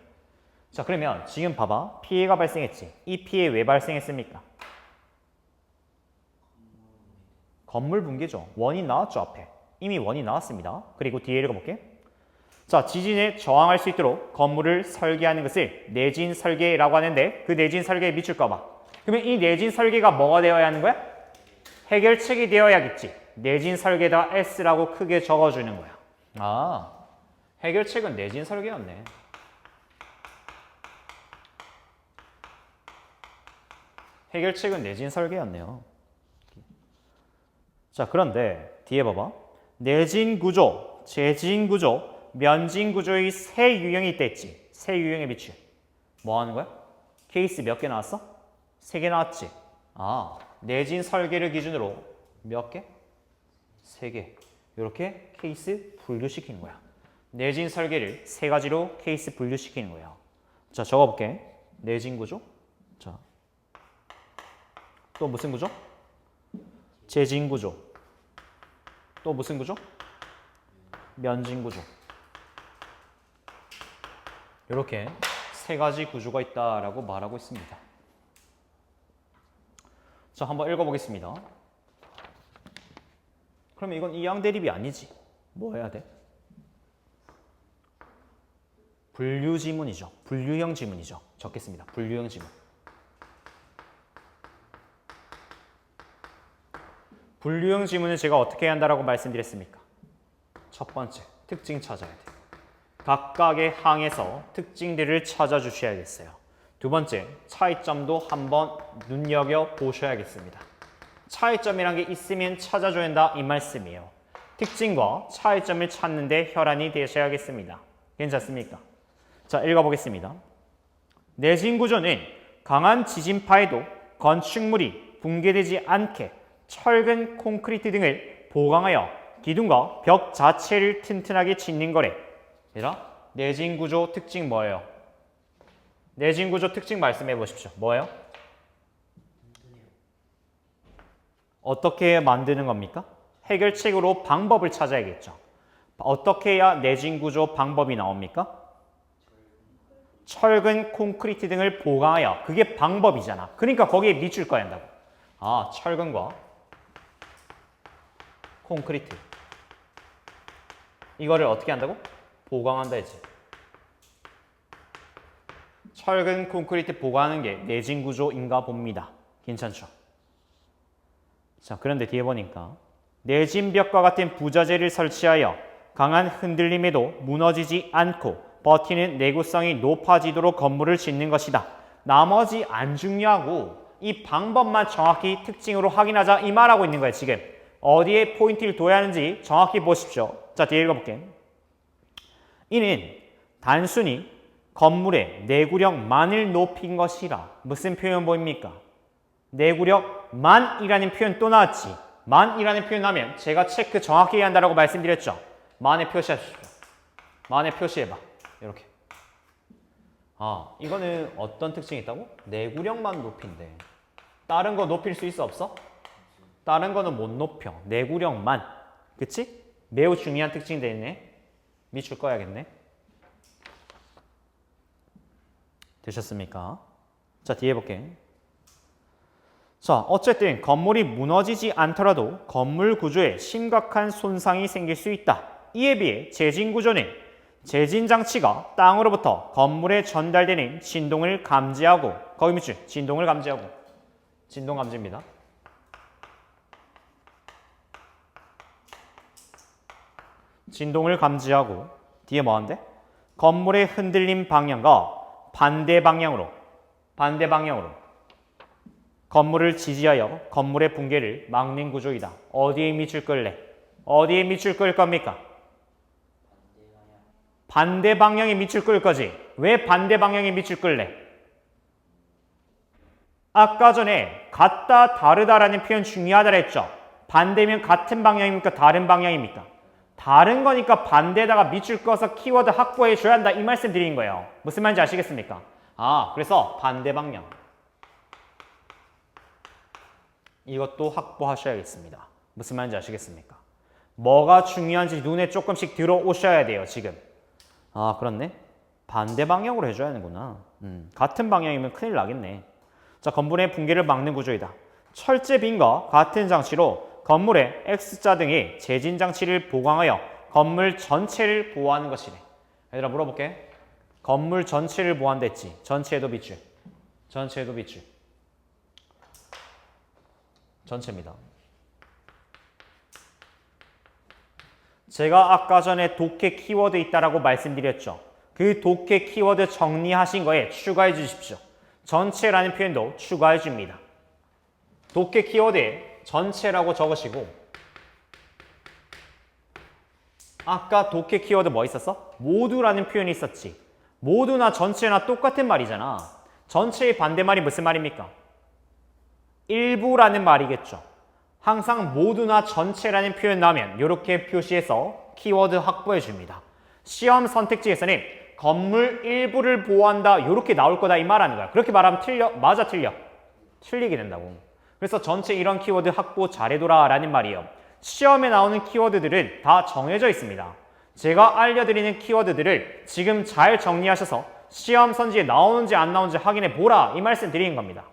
자, 그러면 지금 봐봐. 피해가 발생했지. 이 피해 왜 발생했습니까? 건물 붕괴죠. 원인 나왔죠, 앞에. 이미 원인 나왔습니다. 그리고 뒤에 읽어볼게. 자, 지진에 저항할 수 있도록 건물을 설계하는 것을 내진 설계라고 하는데 그 내진 설계에 미칠 거 봐. 그러면 이 내진 설계가 뭐가 되어야 하는 거야? 해결책이 되어야겠지. 내진 설계에다 S라고 크게 적어주는 거야. 아, 해결책은 내진 설계였네. 해결책은 내진 설계였네요. 자, 그런데 뒤에 봐봐. 내진 구조, 재진 구조, 면진 구조의 세 유형이 있다 했지. 세 유형의 비추. 뭐 하는 거야? 케이스 몇 개 나왔어? 3개 나왔지. 아, 내진 설계를 기준으로 몇 개? 3개. 이렇게 케이스 분류시키는 거야. 내진 설계를 3가지로 케이스 분류시키는 거야. 자, 적어볼게. 내진 구조. 자, 또 무슨 구조? 재진 구조. 또 무슨 구조? 면진 구조. 이렇게 3가지 구조가 있다라고 말하고 있습니다. 자, 한번 읽어보겠습니다. 그러면 이건 이항 대립이 아니지. 뭐 해야 돼? 분류 지문이죠. 분류형 지문이죠. 적겠습니다. 분류형 지문. 분류형 지문을 제가 어떻게 해야 한다라고 말씀드렸습니까? 첫 번째, 특징 찾아야 돼. 각각의 항에서 특징들을 찾아주셔야겠어요. 두 번째, 차이점도 한번 눈여겨보셔야겠습니다. 차이점이란 게 있으면 찾아줘야 한다 이 말씀이에요. 특징과 차이점을 찾는 데 혈안이 되셔야겠습니다. 괜찮습니까? 자, 읽어보겠습니다. 내진 구조는 강한 지진파에도 건축물이 붕괴되지 않게 철근, 콘크리트 등을 보강하여 기둥과 벽 자체를 튼튼하게 짓는 거래. 얘들아, 내진 구조 특징 뭐예요? 내진 구조 특징 말씀해 보십시오. 뭐예요? 어떻게 만드는 겁니까? 해결책으로 방법을 찾아야겠죠. 어떻게 해야 내진 구조 방법이 나옵니까? 철근, 콘크리트 등을 보강하여. 그게 방법이잖아. 그러니까 거기에 밑줄 꺼야 한다고. 아, 철근과 콘크리트. 이거를 어떻게 한다고? 보강한다 했지. 철근, 콘크리트 보강하는 게 내진 구조인가 봅니다. 괜찮죠? 자, 그런데 뒤에 보니까 내진 벽과 같은 부자재를 설치하여 강한 흔들림에도 무너지지 않고 버티는 내구성이 높아지도록 건물을 짓는 것이다. 나머지 안 중요하고 이 방법만 정확히 특징으로 확인하자 이 말하고 있는 거예요. 지금 어디에 포인트를 둬야 하는지 정확히 보십시오. 자, 뒤에 읽어볼게. 이는 단순히 건물의 내구력만을 높인 것이라. 무슨 표현 보입니까? 내구력만이라는 표현 또 나왔지. 만이라는 표현 나면 제가 체크 정확히 해야 한다고 말씀드렸죠. 만에 표시하십시오. 만에 표시해봐. 이렇게. 아, 이거는 어떤 특징이 있다고? 내구력만 높인대. 다른 거 높일 수 있어 없어? 다른 거는 못 높여. 내구력만. 그치? 매우 중요한 특징이 되겠네. 밑줄 꺼야겠네. 되셨습니까? 자, 뒤에 볼게. 자, 어쨌든 건물이 무너지지 않더라도 건물 구조에 심각한 손상이 생길 수 있다. 이에 비해 재진 구조는 재진 장치가 땅으로부터 건물에 전달되는 진동을 감지하고, 거기 밑줄, 진동을 감지하고, 진동 감지입니다. 진동을 감지하고, 뒤에 뭐 한대? 건물의 흔들림 방향과 반대 방향으로 건물을 지지하여 건물의 붕괴를 막는 구조이다. 어디에 밑줄 끌래? 어디에 밑줄 끌 겁니까? 반대 방향에 밑줄 끌 거지. 왜 반대 방향에 밑줄 끌래? 아까 전에 같다, 다르다라는 표현 중요하다고 했죠. 반대면 같은 방향입니까? 다른 방향입니까? 다른 거니까 반대에다가 밑줄 꺼서 키워드 확보해 줘야 한다 이 말씀 드린 거예요. 무슨 말인지 아시겠습니까? 아, 그래서 반대 방향. 이것도 확보하셔야겠습니다. 무슨 말인지 아시겠습니까? 뭐가 중요한지 눈에 조금씩 들어오셔야 돼요, 지금. 아, 그렇네. 반대 방향으로 해줘야 하는구나. 같은 방향이면 큰일 나겠네. 자, 건물의 붕괴를 막는 구조이다. 철제 빈과 같은 장치로 건물의 X자 등의 재진 장치를 보강하여 건물 전체를 보호하는 것이네. 얘들아, 물어볼게. 건물 전체를 보호한댔지. 전체에도 밑줄. 전체에도 밑줄. 전체입니다. 제가 아까 전에 독해 키워드 있다라고 말씀드렸죠. 그 독해 키워드 정리하신 거에 추가해 주십시오. 전체라는 표현도 추가해 줍니다. 독해 키워드에 전체라고 적으시고 아까 독해 키워드 뭐 있었어? 모두라는 표현이 있었지. 모두나 전체나 똑같은 말이잖아. 전체의 반대말이 무슨 말입니까? 일부라는 말이겠죠. 항상 모두나 전체라는 표현 나오면 이렇게 표시해서 키워드 확보해 줍니다. 시험 선택지에서는 건물 일부를 보호한다 이렇게 나올 거다 이 말하는 거야. 그렇게 말하면 틀려? 맞아 틀려? 틀리게 된다고. 그래서 전체 이런 키워드 확보 잘해둬라 라는 말이에요. 시험에 나오는 키워드들은 다 정해져 있습니다. 제가 알려드리는 키워드들을 지금 잘 정리하셔서 시험 선지에 나오는지 안 나오는지 확인해 보라 이 말씀 드리는 겁니다.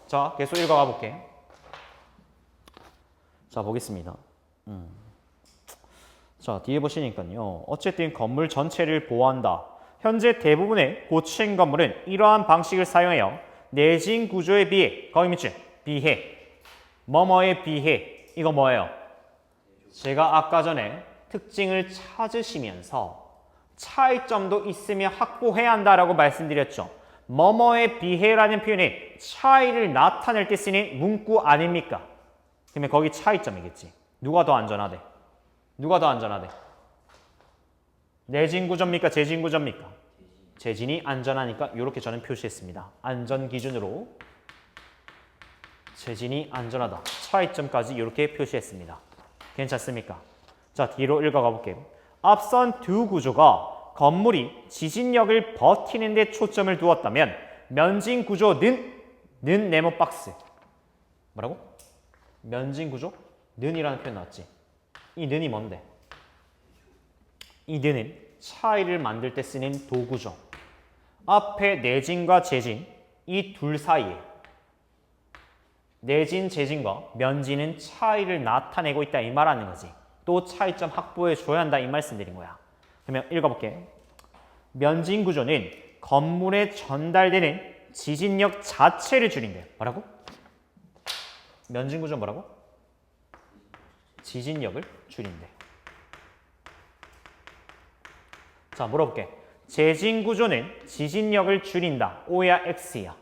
자, 계속 읽어가 볼게. 자, 보겠습니다. 자, 뒤에 보시니까요. 어쨌든 건물 전체를 보호한다. 현재 대부분의 고층 건물은 이러한 방식을 사용해요. 내진 구조에 비해, 거기 밑줄, 비해, 뭐뭐에 비해, 이거 뭐예요? 제가 아까 전에 특징을 찾으시면서 차이점도 있으면 확보해야 한다라고 말씀드렸죠. 뭐뭐에 비해라는 표현이 차이를 나타낼 때 쓰는 문구 아닙니까? 그러면 거기 차이점이겠지. 누가 더 안전하대? 누가 더 안전하대? 내진 구조입니까? 재진 구조입니까? 재진이 안전하니까 이렇게 저는 표시했습니다. 안전 기준으로 재진이 안전하다. 차이점까지 이렇게 표시했습니다. 괜찮습니까? 자, 뒤로 읽어가 볼게요. 앞선 두 구조가 건물이 지진력을 버티는 데 초점을 두었다면 면진 구조는 네모 박스. 뭐라고? 면진 구조? 는이라는 표현 나왔지? 이 는이 뭔데? 이 는은 차이를 만들 때 쓰는 도구죠. 앞에 내진과 재진, 이 둘 사이에 내진, 재진과 면진은 차이를 나타내고 있다 이 말하는 거지. 또 차이점 확보해 줘야 한다 이 말씀드린 거야. 그러면 읽어볼게. 면진 구조는 건물에 전달되는 지진력 자체를 줄인대. 뭐라고? 면진 구조 뭐라고? 지진력을 줄인대. 자, 물어볼게. 재진 구조는 지진력을 줄인다. O야 X야?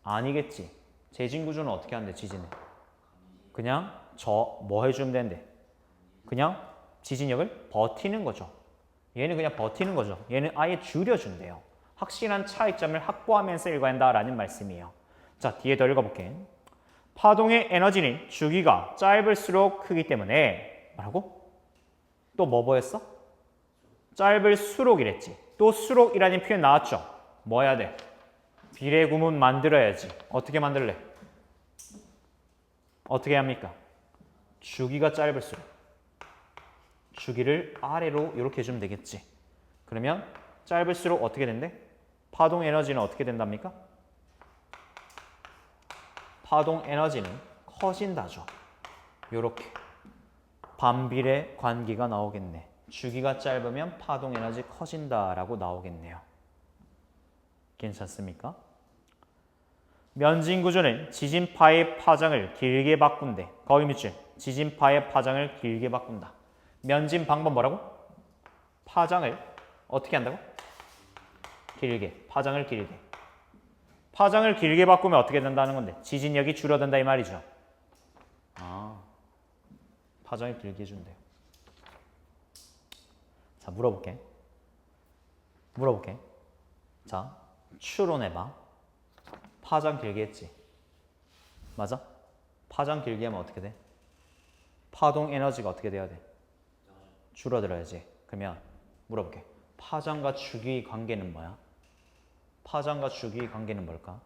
아니겠지. 재진 구조는 어떻게 하는데 지진을? 그냥 뭐 해주면 되는데? 그냥 지진력을 버티는 거죠. 얘는 그냥 버티는 거죠. 얘는 아예 줄여준대요. 확실한 차이점을 확보하면서 읽어야 한다라는 말씀이에요. 자, 뒤에 더 읽어볼게. 파동의 에너지는 주기가 짧을수록 크기 때문에 뭐라고? 또 뭐 보였어? 짧을수록이랬지. 또 수록이라는 표현 나왔죠? 뭐 해야 돼? 비례 구문 만들어야지. 어떻게 만들래? 어떻게 합니까? 주기가 짧을수록 주기를 아래로 이렇게 해주면 되겠지. 그러면 짧을수록 어떻게 된대? 파동 에너지는 어떻게 된답니까? 파동 에너지는 커진다죠. 요렇게 반비례 관계가 나오겠네. 주기가 짧으면 파동 에너지 커진다라고 나오겠네요. 괜찮습니까? 면진 구조는 지진파의 파장을 길게 바꾼대. 거기 밑줄. 지진파의 파장을 길게 바꾼다. 면진 방법 뭐라고? 파장을 어떻게 한다고? 길게. 파장을 길게. 파장을 길게 바꾸면 어떻게 된다는 건데? 지진력이 줄어든다 이 말이죠. 아, 파장을 길게 해준대요. 자, 물어볼게. 자, 추론해봐. 파장 길게 했지? 맞아? 파장 길게 하면 어떻게 돼? 파동 에너지가 어떻게 돼야 돼? 줄어들어야지. 그러면 물어볼게. 파장과 주기 관계는 뭐야? 파장과 주기 관계는 뭘까?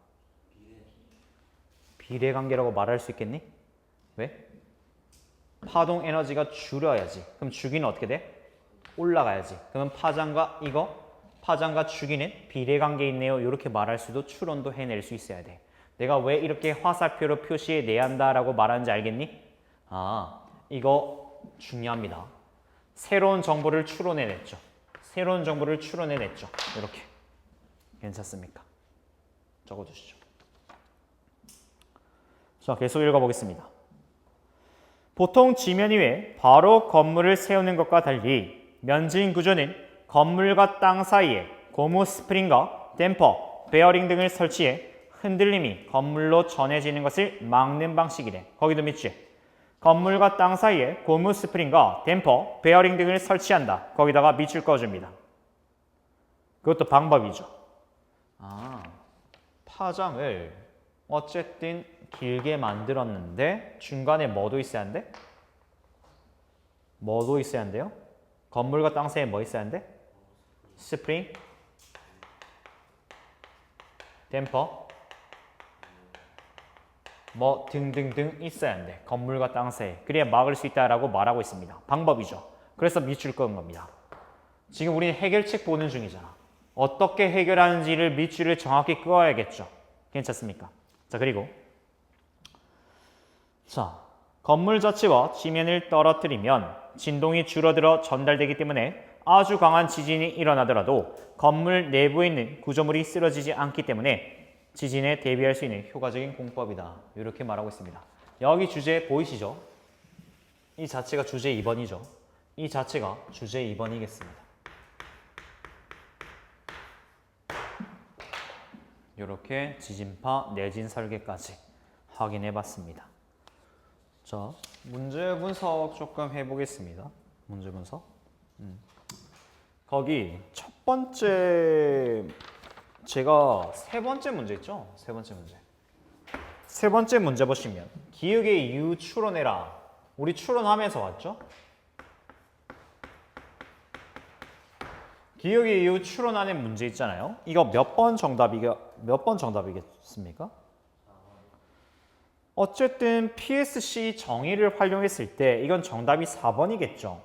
비례 관계라고 말할 수 있겠니? 왜? 파동 에너지가 줄여야지. 그럼 주기는 어떻게 돼? 올라가야지. 그러면 파장과 주기는 비례 관계에 있네요. 이렇게 말할 수도 추론도 해낼 수 있어야 돼. 내가 왜 이렇게 화살표로 표시해내야 한다라고 말하는지 알겠니? 아, 이거 중요합니다. 새로운 정보를 추론해냈죠. 이렇게. 괜찮습니까? 적어주시죠. 자, 계속 읽어보겠습니다. 보통 지면 위에 바로 건물을 세우는 것과 달리 면진 구조는 건물과 땅 사이에 고무 스프링과 댐퍼, 베어링 등을 설치해 흔들림이 건물로 전해지는 것을 막는 방식이래. 거기도 믿지? 건물과 땅 사이에 고무 스프링과 댐퍼, 베어링 등을 설치한다. 거기다가 밑줄 그어줍니다. 그것도 방법이죠. 파장을 어쨌든 길게 만들었는데 중간에 뭐도 있어야 한대? 뭐도 있어야 한대요? 건물과 땅 사이에 뭐 있어야 한대? 스프링, 댐퍼, 뭐 등등등 있어야 한대. 건물과 땅 사이에. 그래야 막을 수 있다라고 말하고 있습니다. 방법이죠. 그래서 밑줄 그은 겁니다. 지금 우리는 해결책 보는 중이잖아. 어떻게 해결하는지를 밑줄을 정확히 그어야겠죠. 괜찮습니까? 자, 그리고 건물 자체와 지면을 떨어뜨리면 진동이 줄어들어 전달되기 때문에 아주 강한 지진이 일어나더라도 건물 내부에 있는 구조물이 쓰러지지 않기 때문에 지진에 대비할 수 있는 효과적인 공법이다. 이렇게 말하고 있습니다. 여기 주제 보이시죠? 이 자체가 주제 2번이죠. 이 자체가 주제 2번이겠습니다. 이렇게 지진파 내진 설계까지 확인해 봤습니다. 자, 문제 분석 조금 해보겠습니다. 문제 분석. 거기 첫 번째 제가 세 번째 문제 있죠? 세 번째 문제. 세 번째 문제 보시면 기역의 이유 추론해라. 우리 추론하면서 왔죠? 기역의 이유 추론하는 문제 있잖아요. 이거 몇 번 정답이겠습니까? 어쨌든 PSC 정의를 활용했을 때 이건 정답이 4번이겠죠.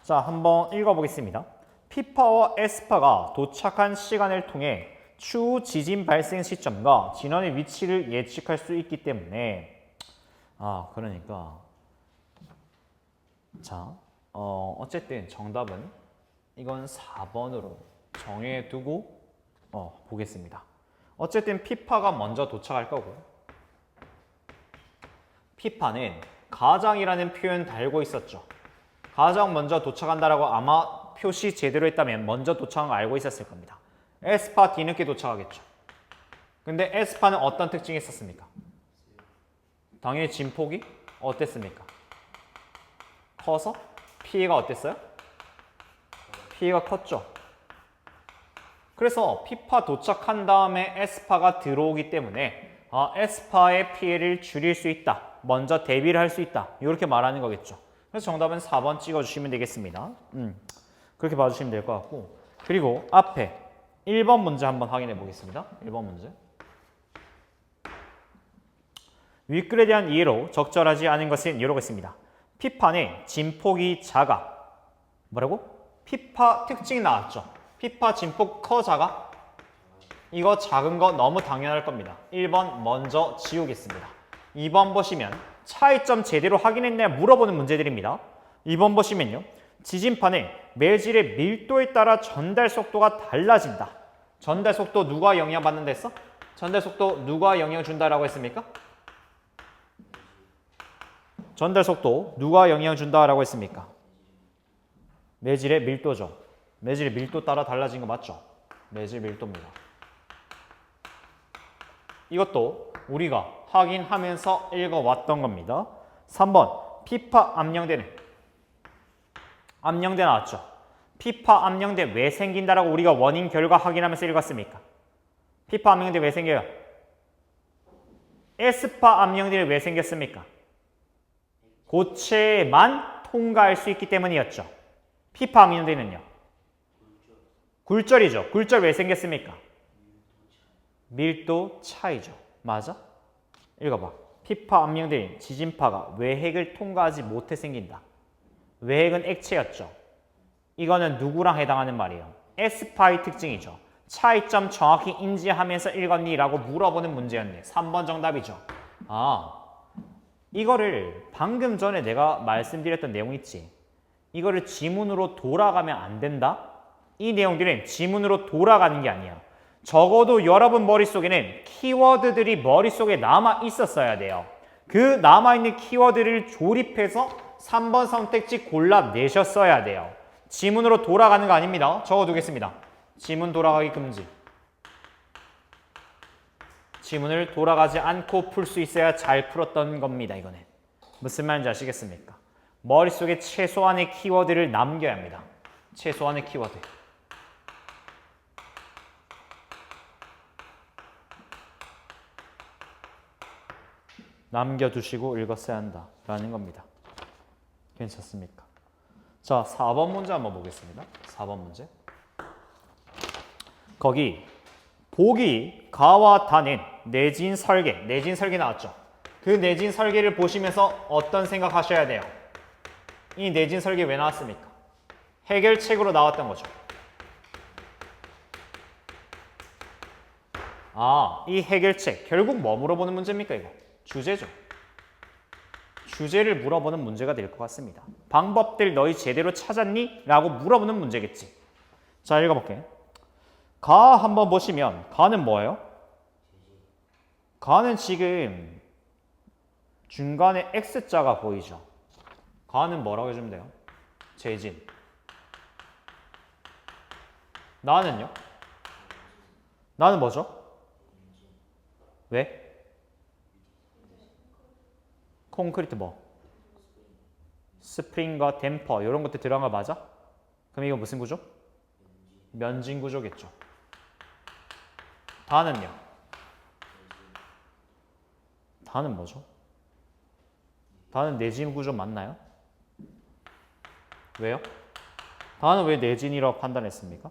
자, 한번 읽어보겠습니다. P파와 S파가 도착한 시간을 통해 추후 지진 발생 시점과 진원의 위치를 예측할 수 있기 때문에 그러니까 어쨌든 정답은 이건 4번으로 정해두고 보겠습니다. 어쨌든 P파가 먼저 도착할 거고 P파는 가장이라는 표현 달고 있었죠. 가장 먼저 도착한다라고 아마 표시 제대로 했다면 먼저 도착한 거 알고 있었을 겁니다. S파 뒤늦게 도착하겠죠. 근데 S파는 어떤 특징이 있었습니까? 당연히 진폭이 어땠습니까? 커서 피해가 어땠어요? 피해가 컸죠. 그래서 P파 도착한 다음에 S파가 들어오기 때문에 S파의 피해를 줄일 수 있다. 먼저 대비를 할 수 있다. 이렇게 말하는 거겠죠. 그래서 정답은 4번 찍어주시면 되겠습니다. 그렇게 봐주시면 될 것 같고, 그리고 앞에 1번 문제 한번 확인해 보겠습니다. 1번 문제. 윗글에 대한 이해로 적절하지 않은 것은 이러고 있습니다. P파는 진폭이 작아. 뭐라고? P파 특징이 나왔죠. P파 진폭 커 작아? 이거 작은 거 너무 당연할 겁니다. 1번 먼저 지우겠습니다. 2번 보시면 차이점 제대로 확인했냐 물어보는 문제들입니다. 2번 보시면요. 지진파는 매질의 밀도에 따라 전달 속도가 달라진다. 전달 속도 누가 영향받는다 했어? 전달 속도 누가 영향 준다라고 했습니까? 전달 속도 누가 영향 준다라고 했습니까? 매질의 밀도죠. 매질의 밀도 따라 달라진 거 맞죠? 매질 밀도입니다. 이것도 우리가 확인하면서 읽어왔던 겁니다. 3번 P파 암령대는 암령대 나왔죠. P파 암령대 왜 생긴다라고 우리가 원인 결과 확인하면서 읽었습니까? P파 암령대 왜 생겨요? S파 암령대는 왜 생겼습니까? 고체만 통과할 수 있기 때문이었죠. P파 암령대는요? 굴절이죠. 굴절 왜 생겼습니까? 밀도 차이죠. 맞아? 읽어봐. P파 암령대인 지진파가 외핵을 통과하지 못해 생긴다. 외핵은 액체였죠. 이거는 누구랑 해당하는 말이에요? S파의 특징이죠. 차이점 정확히 인지하면서 읽었니? 라고 물어보는 문제였네. 3번 정답이죠. 이거를 방금 전에 내가 말씀드렸던 내용 있지? 이거를 지문으로 돌아가면 안 된다? 이 내용들은 지문으로 돌아가는 게 아니야. 적어도 여러분 머릿속에는 키워드들이 머릿속에 남아 있었어야 돼요. 그 남아있는 키워드를 조립해서 3번 선택지 골라내셨어야 돼요. 지문으로 돌아가는 거 아닙니다. 적어두겠습니다. 지문 돌아가기 금지. 지문을 돌아가지 않고 풀 수 있어야 잘 풀었던 겁니다. 이거는. 무슨 말인지 아시겠습니까? 머릿속에 최소한의 키워드를 남겨야 합니다. 최소한의 키워드. 남겨두시고 읽었어야 한다라는 겁니다. 괜찮습니까? 자, 4번 문제 한번 보겠습니다. 4번 문제. 거기 보기 가와 다는 내진 설계 나왔죠? 그 내진 설계를 보시면서 어떤 생각하셔야 돼요? 이 내진 설계 왜 나왔습니까? 해결책으로 나왔던 거죠. 아, 이 해결책 결국 뭐 물어보는 문제입니까 이거? 주제죠. 주제를 물어보는 문제가 될 것 같습니다. 방법들 너희 제대로 찾았니? 라고 물어보는 문제겠지. 자, 읽어볼게. 가 한번 보시면 가는 뭐예요? 가는 지금 중간에 X자가 보이죠? 가는 뭐라고 해주면 돼요? 재진. 나는요? 나는 뭐죠? 왜? 콘크리트 뭐? 스프링과 댐퍼 이런 것들 들어간 거 맞아? 그럼 이거 무슨 구조? 면진 구조겠죠. 다는요? 다는 뭐죠? 다는 내진 구조 맞나요? 왜요? 다는 왜 내진이라고 판단했습니까?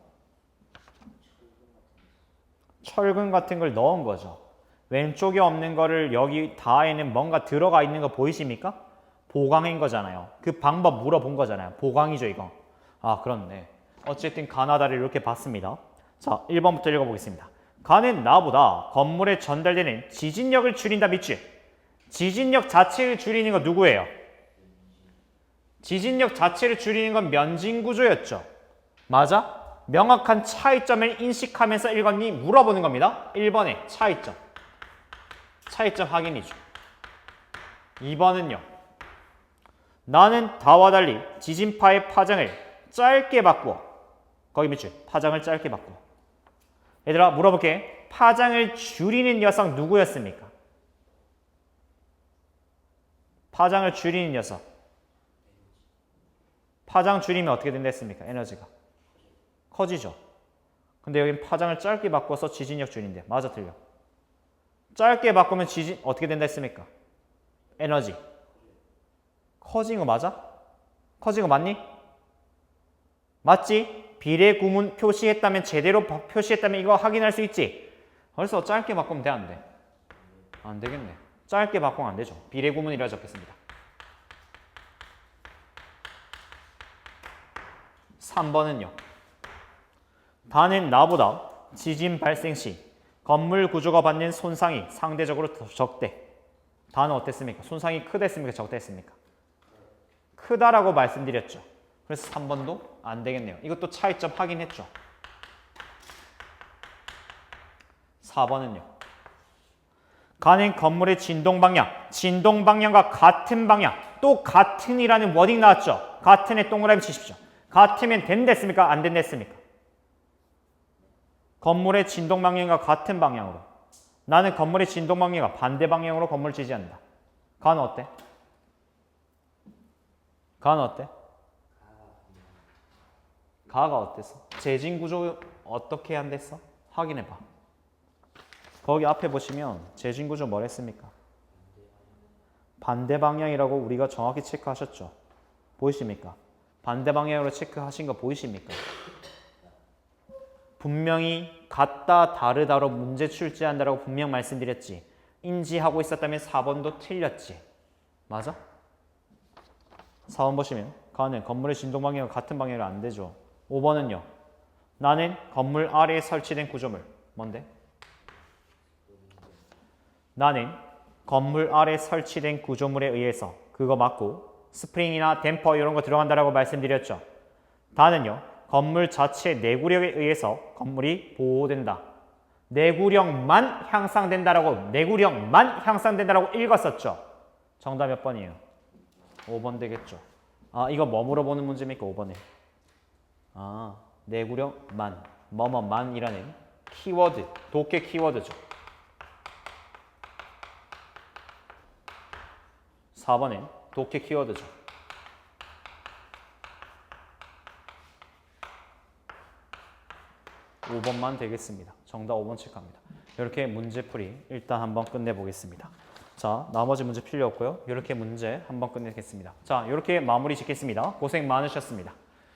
철근 같은 걸 넣은 거죠. 왼쪽에 없는 거를 여기 다에는 뭔가 들어가 있는 거 보이십니까? 보강인 거잖아요. 그 방법 물어본 거잖아요. 보강이죠, 이거. 아, 그렇네. 어쨌든 가나다를 이렇게 봤습니다. 자, 1번부터 읽어보겠습니다. 가는 나보다 건물에 전달되는 지진력을 줄인다 믿지? 지진력 자체를 줄이는 건 누구예요? 지진력 자체를 줄이는 건 면진구조였죠. 맞아? 명확한 차이점을 인식하면서 읽었니? 물어보는 겁니다. 1번에 차이점. 차이점 확인이죠. 2번은요. 나는 다와 달리 지진파의 파장을 짧게 바꾸어. 거기 밑줄. 파장을 짧게 바꾸어. 얘들아 물어볼게. 파장을 줄이는 녀석 누구였습니까? 파장을 줄이는 녀석. 파장 줄이면 어떻게 된다 했습니까? 에너지가. 커지죠. 근데 여긴 파장을 짧게 바꿔서 지진력 줄인대. 맞아 틀려? 짧게 바꾸면 지진 어떻게 된다 했습니까? 에너지. 커진 거 맞아? 커진 거 맞니? 맞지? 비례 구문 표시했다면 제대로 표시했다면 이거 확인할 수 있지? 그래서 짧게 바꾸면 돼 안 돼? 안 되겠네. 짧게 바꾸면 안 되죠. 비례 구문이라 적겠습니다. 3번은요. 다는 나보다 지진 발생 시 건물 구조가 받는 손상이 상대적으로 더 적대. 다는 어땠습니까? 손상이 크댔습니까? 적댔습니까? 크다라고 말씀드렸죠. 그래서 3번도 안 되겠네요. 이것도 차이점 확인했죠. 4번은요. 가는 건물의 진동 방향과 같은 방향, 또 같은이라는 워딩 나왔죠. 같은에 동그라미 치십시오. 같으면 된댔습니까? 안 된댔습니까? 건물의 진동 방향과 같은 방향으로. 나는 건물의 진동 방향과 반대 방향으로 건물을 지지한다. 가는 어때? 가는 어때? 가가 어땠어? 재진 구조 어떻게 안 됐어? 확인해봐. 거기 앞에 보시면 재진 구조 뭘 했습니까? 반대 방향이라고 우리가 정확히 체크하셨죠? 보이십니까? 반대 방향으로 체크하신 거 보이십니까? 분명히 같다, 다르다로 문제 출제한다라고 분명 말씀드렸지. 인지하고 있었다면 4번도 틀렸지. 맞아? 4번 보시면 가는 건물의 진동 방향과 같은 방향으로 안 되죠. 5번은요. 나는 건물 아래에 설치된 구조물. 뭔데? 나는 건물 아래 설치된 구조물에 의해서 그거 맞고 스프링이나 댐퍼 이런 거 들어간다라고 말씀드렸죠. 다는요. 건물 자체 내구력에 의해서 건물이 보호된다. 내구력만 향상된다라고 읽었었죠. 정답 몇 번이에요? 5번 되겠죠. 아, 이거 뭐 물어보는 문제입니까? 5번에. 아, 내구력 만, 뭐뭐만이라는 키워드, 독해 키워드죠. 4번엔 독해 키워드죠. 5번만 되겠습니다. 정답 5번 체크합니다. 이렇게 문제풀이 일단 한번 끝내보겠습니다. 자, 나머지 문제 필요 없고요. 이렇게 문제 한번 끝내겠습니다. 자, 이렇게 마무리 짓겠습니다. 고생 많으셨습니다.